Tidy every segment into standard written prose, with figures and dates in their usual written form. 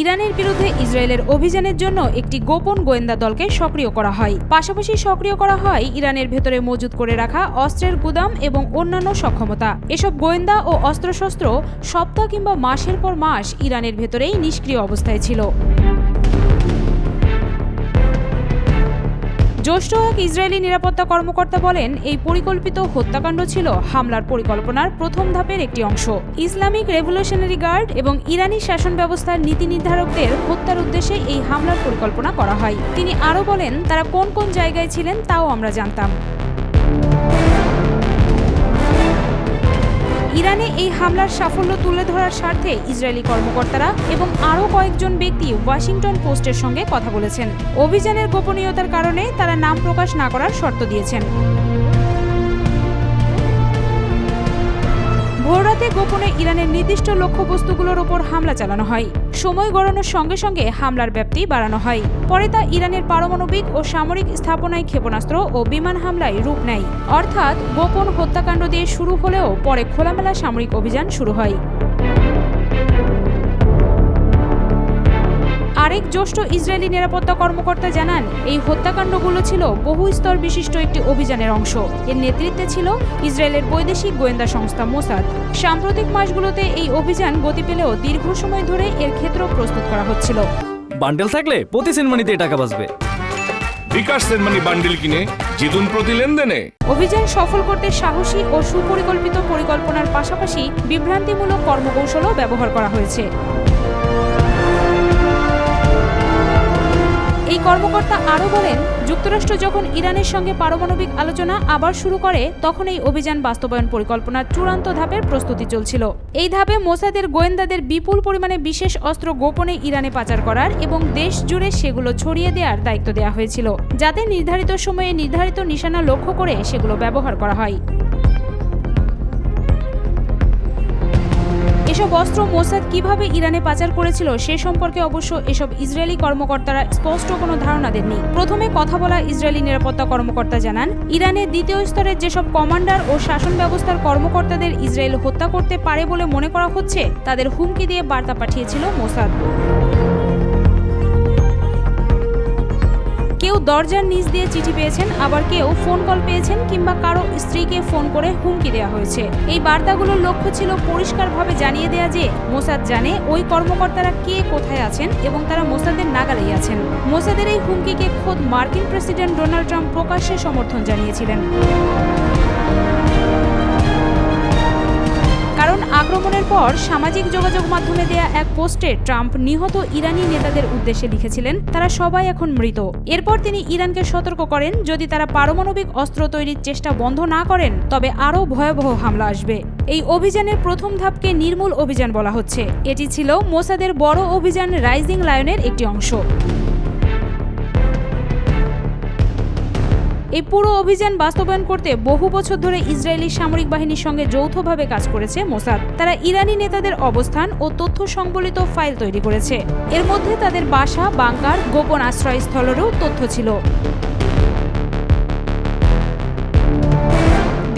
ইরানের বিরুদ্ধে ইসরায়েলের অভিযানের জন্য একটি গোপন গোয়েন্দা দলকে সক্রিয় করা হয়। পাশাপাশি সক্রিয় করা হয় ইরানের ভেতরে মজুত করে রাখা অস্ত্রের গুদাম এবং অন্যান্য সক্ষমতা। এসব গোয়েন্দা ও অস্ত্রশস্ত্র সপ্তাহ কিংবা মাসের পর মাস ইরানের ভেতরেই নিষ্ক্রিয় অবস্থায় ছিল। জ্যেষ্ঠ এক ইসরায়েলি নিরাপত্তা কর্মকর্তা বলেন, এই পরিকল্পিত হত্যাকাণ্ড ছিল হামলার পরিকল্পনার প্রথম ধাপের একটি অংশ। ইসলামিক রেভলিউশনারি গার্ড এবং ইরানি শাসন ব্যবস্থার নীতি নির্ধারকদের হত্যার উদ্দেশ্যে এই হামলার পরিকল্পনা করা হয়। তিনি আরও বলেন, তারা কোন কোন জায়গায় ছিলেন তাও আমরা জানতাম। ইরানে এই হামলার সাফল্য তুলে ধরার স্বার্থে ইসরায়েলি কর্মকর্তারা এবং আরও কয়েকজন ব্যক্তি ওয়াশিংটন পোস্টের সঙ্গে কথা বলেছেন। অভিযানের গোপনীয়তার কারণে তারা নাম প্রকাশ না করার শর্ত দিয়েছেন। ভোররাতে গোপনে ইরানের নির্দিষ্ট লক্ষ্যবস্তুগুলোর ওপর হামলা চালানো হয়। সময় গড়ানোর সঙ্গে সঙ্গে হামলার ব্যাপ্তি বাড়ানো হয়। পরে তা ইরানের পারমাণবিক ও সামরিক স্থাপনায় ক্ষেপণাস্ত্র ও বিমান হামলায় রূপ নেয়। অর্থাৎ গোপন হত্যাকাণ্ড দিয়ে শুরু হলেও পরে খোলামেলা সামরিক অভিযান শুরু হয়। আরেক জ্যেষ্ঠ ইসরায়েলি নিরাপত্তা কর্মকর্তা জানান, এই হত্যাকাণ্ডগুলো ছিল বহু স্তর বিশিষ্ট একটি অভিযানের অংশ। এর নেতৃত্বে ছিল ইসরায়েলের বৈদেশিক গোয়েন্দা সংস্থা মোসাদ। সাম্প্রতিক মাসগুলোতে এই অভিযান গতি পেলেও দীর্ঘ সময় ধরে এর ক্ষেত্র প্রস্তুত করা হচ্ছিল। বান্ডেল থাকলে প্রতি সেনমানিতে টাকা বাঁচবে। বিকাশ সেনমানি বান্ডেল কিনে জিতুন প্রতি লেনদেনে। অভিযান সফল করতে সাহসী ও সুপরিকল্পিত পরিকল্পনার পাশাপাশি বিভ্রান্তিমূলক কর্মকৌশলও ব্যবহার করা হয়েছে। এই কর্মকর্তা আরও বলেন, যুক্তরাষ্ট্র যখন ইরানের সঙ্গে পারমাণবিক আলোচনা আবার শুরু করে তখন এই অভিযান বাস্তবায়ন পরিকল্পনার চূড়ান্ত ধাপের প্রস্তুতি চলছিল। এই ধাপে মোসাদের গোয়েন্দাদের বিপুল পরিমাণে বিশেষ অস্ত্র গোপনে ইরানে পাচার করার এবং দেশ জুড়ে সেগুলো ছড়িয়ে দেওয়ার দায়িত্ব দেওয়া হয়েছিল, যাতে নির্ধারিত সময়ে নির্ধারিত নিশানা লক্ষ্য করে সেগুলো ব্যবহার করা হয়। এসব অস্ত্র মোসাদ কিভাবে ইরানে পাচার করেছিল সে সম্পর্কে অবশ্য এসব ইসরায়েলি কর্মকর্তারা স্পষ্ট কোনো ধারণা দেননি। প্রথমে কথা বলা ইসরায়েলি নিরাপত্তা কর্মকর্তা জানান, ইরানের দ্বিতীয় স্তরের যেসব কমান্ডার ও শাসন ব্যবস্থার কর্মকর্তাদের ইসরায়েল হত্যা করতে পারে বলে মনে করা হচ্ছে, তাদের হুমকি দিয়ে বার্তা পাঠিয়েছিল মোসাদ। কেউ দরজার নিচ দিয়ে চিঠি পেয়েছেন, আবার কেউ ফোন কল পেয়েছেন কিংবা কারো স্ত্রীকে ফোন করে হুমকি দেওয়া হয়েছে। এই বার্তাগুলোর লক্ষ্য ছিল পরিষ্কারভাবে জানিয়ে দেয়া যে মোসাদ জানে ওই কর্মকর্তারা কে কোথায় আছেন এবং তারা মোসাদের নাগালেই আছেন। মোসাদের এই হুমকিকে খোদ মার্কিন প্রেসিডেন্ট ডোনাল্ড ট্রাম্প প্রকাশ্যে সমর্থন জানিয়েছিলেন। কারণ আক্রমণের পর সামাজিক যোগাযোগ মাধ্যমে দেয়া এক পোস্টে ট্রাম্প নিহত ইরানি নেতাদের উদ্দেশ্যে লিখেছিলেন, তারা সবাই এখন মৃত। এরপর তিনি ইরানকে সতর্ক করেন, যদি তারা পারমাণবিক অস্ত্র তৈরির চেষ্টা বন্ধ না করেন তবে আরও ভয়াবহ হামলা আসবে। এই অভিযানের প্রথম ধাপকে নির্মূল অভিযান বলা হচ্ছে। এটি ছিল মোসাদের বড় অভিযান রাইজিং লায়নের একটি অংশ। এই পুরো অভিযান বাস্তবায়ন করতে বহু বছর ধরে ইসরায়েলি সামরিক বাহিনীর সঙ্গে যৌথভাবে কাজ করেছে মোসাদ। তারা ইরানি নেতাদের অবস্থান ও তথ্য সংবলিত ফাইল তৈরি করেছে। এর মধ্যে তাদের বাসা, বাংকার, গোপন আশ্রয়স্থলেরও তথ্য ছিল।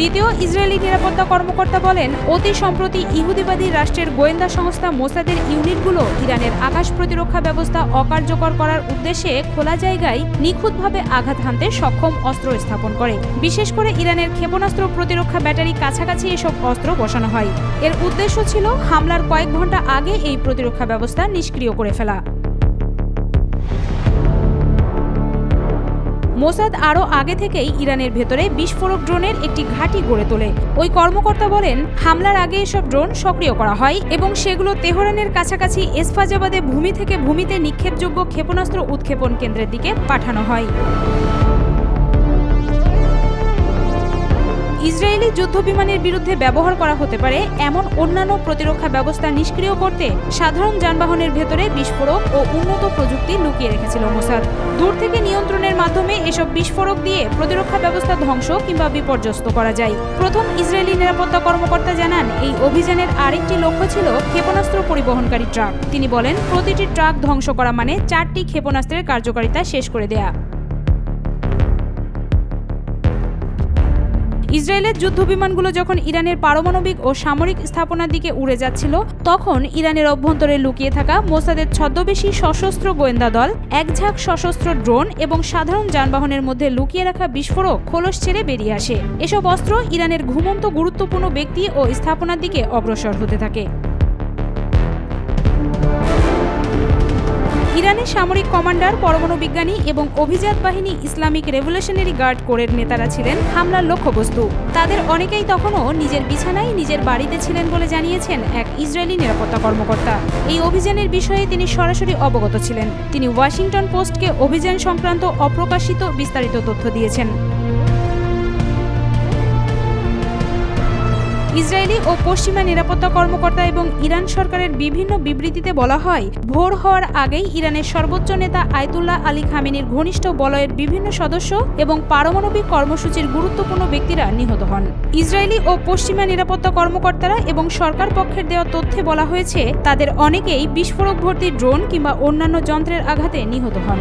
দ্বিতীয় ইসরায়েলি নিরাপত্তা কর্মকর্তা বলেন, অতি সম্প্রতি ইহুদিবাদী রাষ্ট্রের গোয়েন্দা সংস্থা মোসাদের ইউনিটগুলো ইরানের আকাশ প্রতিরক্ষা ব্যবস্থা অকার্যকর করার উদ্দেশ্যে খোলা জায়গায় নিখুঁতভাবে আঘাত হানতে সক্ষম অস্ত্র স্থাপন করে। বিশেষ করে ইরানের ক্ষেপণাস্ত্র প্রতিরক্ষা ব্যাটারি কাছাকাছি এসব অস্ত্র বসানো হয়। এর উদ্দেশ্য ছিল হামলার কয়েক ঘন্টা আগে এই প্রতিরক্ষা ব্যবস্থা নিষ্ক্রিয় করে ফেলা। মোসাদ আরও আগে থেকেই ইরানের ভেতরে বিস্ফোরক ড্রোনের একটি ঘাঁটি গড়ে তোলে। ওই কর্মকর্তা বলেন, হামলার আগে এসব ড্রোন সক্রিয় করা হয় এবং সেগুলো তেহরানের কাছাকাছি এসফাজাবাদে ভূমি থেকে ভূমিতে নিক্ষেপযোগ্য ক্ষেপণাস্ত্র উৎক্ষেপণ কেন্দ্রের দিকে পাঠানো হয়। ইসরায়েলি যুদ্ধবিমানের বিরুদ্ধে ব্যবহার করা হতে পারে এমন অন্যান্য প্রতিরক্ষা ব্যবস্থা নিষ্ক্রিয় করতে সাধারণ যানবাহনের ভেতরে বিস্ফোরক ও উন্নত প্রযুক্তি লুকিয়ে রেখেছিল মোসাদ। দূর থেকে নিয়ন্ত্রণের মাধ্যমে এসব বিস্ফোরক দিয়ে প্রতিরক্ষা ব্যবস্থা ধ্বংস কিংবা বিপর্যস্ত করা যায়। প্রথম ইসরায়েলি নিরাপত্তা কর্মকর্তা জানান, এই অভিযানের আরেকটি লক্ষ্য ছিল ক্ষেপণাস্ত্র পরিবহনকারী ট্রাক। তিনি বলেন, প্রতিটি ট্রাক ধ্বংস করা মানে 4টি ক্ষেপণাস্ত্রের কার্যকারিতা শেষ করে দেয়া। ইসরায়েলের যুদ্ধবিমানগুলো যখন ইরানের পারমাণবিক ও সামরিক স্থাপনার দিকে উড়ে যাচ্ছিল, তখন ইরানের অভ্যন্তরে লুকিয়ে থাকা মোসাদের ছদ্মবেশী সশস্ত্র গোয়েন্দা দল এক ঝাঁক সশস্ত্র ড্রোন এবং সাধারণ যানবাহনের মধ্যে লুকিয়ে রাখা বিস্ফোরক খোলস ছেড়ে বেরিয়ে আসে। এসব অস্ত্র ইরানের ঘুমন্ত গুরুত্বপূর্ণ ব্যক্তি ও স্থাপনার দিকে অগ্রসর হতে থাকে। ইরানের সামরিক কমান্ডার, পরমাণু বিজ্ঞানী এবং অভিজাত বাহিনী ইসলামিক রেভলিউশনারি গার্ড কোরের নেতারা ছিলেন হামলার লক্ষ্যবস্তু। তাদের অনেকেই তখনও নিজের বিছানায় নিজের বাড়িতে ছিলেন বলে জানিয়েছেন এক ইসরায়েলি নিরাপত্তা কর্মকর্তা। এই অভিযানের বিষয়ে তিনি সরাসরি অবগত ছিলেন। তিনি ওয়াশিংটন পোস্টকে অভিযান সংক্রান্ত অপ্রকাশিত বিস্তারিত তথ্য দিয়েছেন। ইসরায়েলি ও পশ্চিমা নিরাপত্তা কর্মকর্তা এবং ইরান সরকারের বিভিন্ন বিবৃতিতে বলা হয়, ভোর হওয়ার আগেই ইরানের সর্বোচ্চ নেতা আয়াতুল্লাহ আলী খামেনির ঘনিষ্ঠ বলয়ের বিভিন্ন সদস্য এবং পারমাণবিক কর্মসূচির গুরুত্বপূর্ণ ব্যক্তিরা নিহত হন। ইসরায়েলি ও পশ্চিমা নিরাপত্তা কর্মকর্তারা এবং সরকার পক্ষের দেওয়া তথ্যে বলা হয়েছে, তাদের অনেকেই বিস্ফোরক ভর্তি ড্রোন কিংবা অন্যান্য যন্ত্রের আঘাতে নিহত হন।